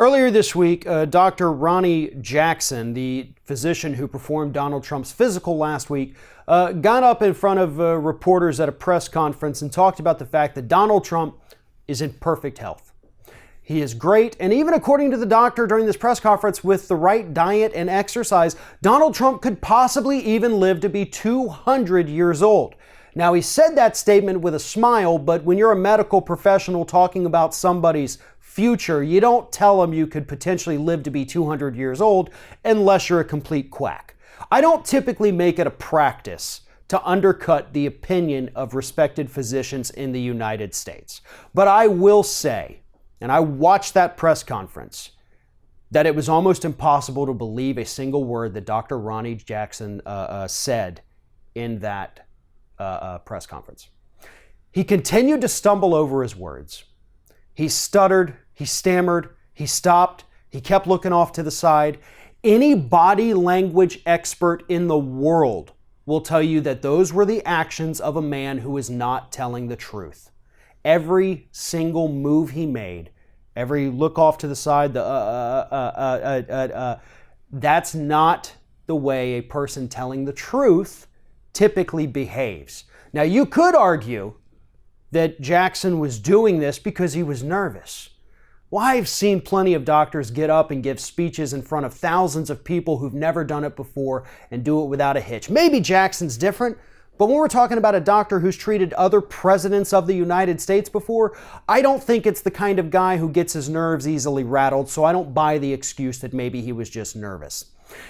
Earlier this week, Dr. Ronny Jackson, the physician who performed Donald Trump's physical last week, got up in front of reporters at a press conference and talked about the fact that Donald Trump is in perfect health. He is great, and even according to the doctor during this press conference, with the right diet and exercise, Donald Trump could possibly even live to be 200 years old. Now, he said that statement with a smile, but when you're a medical professional talking about somebody's future, you don't tell them you could potentially live to be 200 years old unless you're a complete quack. I don't typically make it a practice to undercut the opinion of respected physicians in the United States. But I will say, and I watched that press conference, that it was almost impossible to believe a single word that Dr. Ronny Jackson said in that press conference. He continued to stumble over his words. He stuttered, he stammered, he stopped, he kept looking off to the side. Any body language expert in the world will tell you that those were the actions of a man who is not telling the truth. Every single move he made, every look off to the side, that's not the way a person telling the truth typically behaves. Now, you could argue that Jackson was doing this because he was nervous. Well, I've seen plenty of doctors get up and give speeches in front of thousands of people who've never done it before and do it without a hitch. Maybe Jackson's different, but when we're talking about a doctor who's treated other presidents of the United States before, I don't think it's the kind of guy who gets his nerves easily rattled, so I don't buy the excuse that maybe he was just nervous.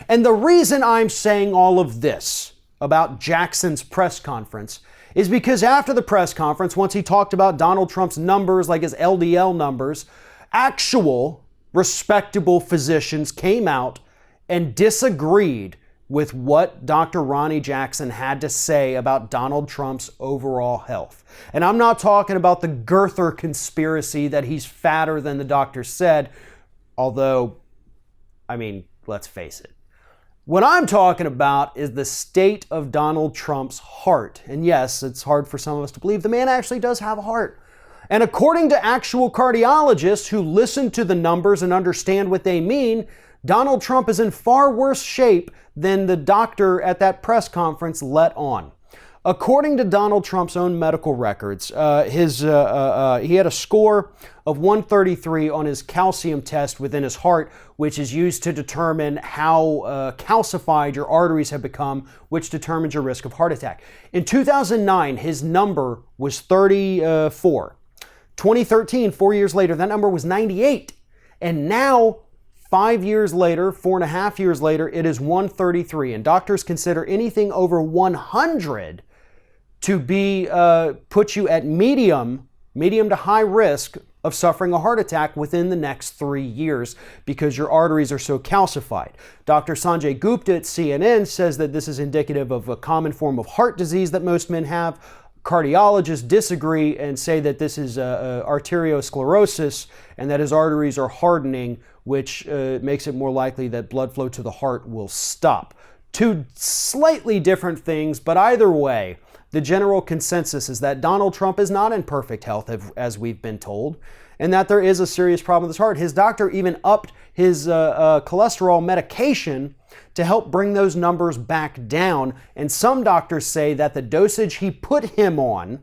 And the reason I'm saying all of this about Jackson's press conference is because after the press conference, once he talked about Donald Trump's numbers, like his LDL numbers, actual respectable physicians came out and disagreed with what Dr. Ronny Jackson had to say about Donald Trump's overall health. And I'm not talking about the girther conspiracy that he's fatter than the doctor said, although, let's face it. What I'm talking about is the state of Donald Trump's heart. And yes, it's hard for some of us to believe the man actually does have a heart. And according to actual cardiologists who listen to the numbers and understand what they mean, Donald Trump is in far worse shape than the doctor at that press conference let on. According to Donald Trump's own medical records, he had a score of 133 on his calcium test within his heart, which is used to determine how calcified your arteries have become, which determines your risk of heart attack. In 2009, his number was 34. 2013, 4 years later, that number was 98. And now, 5 years later, 4.5 years later, it is 133. And doctors consider anything over 100 to be put you at medium to high risk of suffering a heart attack within the next 3 years because your arteries are so calcified. Dr. Sanjay Gupta at CNN says that this is indicative of a common form of heart disease that most men have. Cardiologists disagree and say that this is arteriosclerosis and that his arteries are hardening, which makes it more likely that blood flow to the heart will stop. Two slightly different things, but either way, the general consensus is that Donald Trump is not in perfect health, as we've been told, and that there is a serious problem with his heart. His doctor even upped his cholesterol medication to help bring those numbers back down. And some doctors say that the dosage he put him on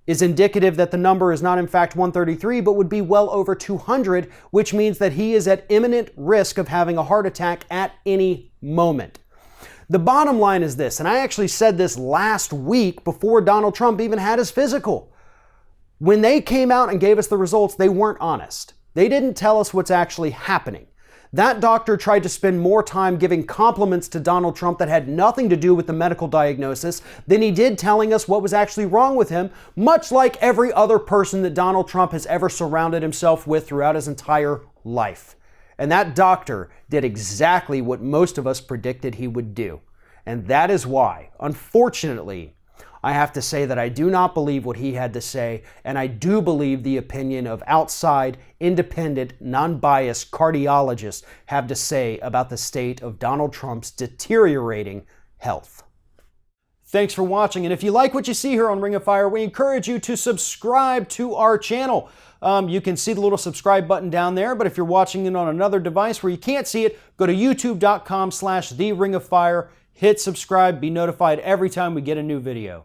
is indicative that the number is not in fact 133, but would be well over 200, which means that he is at imminent risk of having a heart attack at any moment. The bottom line is this, and I actually said this last week before Donald Trump even had his physical. When they came out and gave us the results, they weren't honest. They didn't tell us what's actually happening. That doctor tried to spend more time giving compliments to Donald Trump that had nothing to do with the medical diagnosis than he did telling us what was actually wrong with him, much like every other person that Donald Trump has ever surrounded himself with throughout his entire life. And that doctor did exactly what most of us predicted he would do. And that is why, unfortunately, I have to say that I do not believe what he had to say, and I do believe the opinion of outside, independent, non-biased cardiologists have to say about the state of Donald Trump's deteriorating health. Thanks for watching. And if you like what you see here on Ring of Fire, we encourage you to subscribe to our channel. You can see the little subscribe button down there, but if you're watching it on another device where you can't see it, go to youtube.com/TheRingOfFire, hit subscribe, be notified every time we get a new video.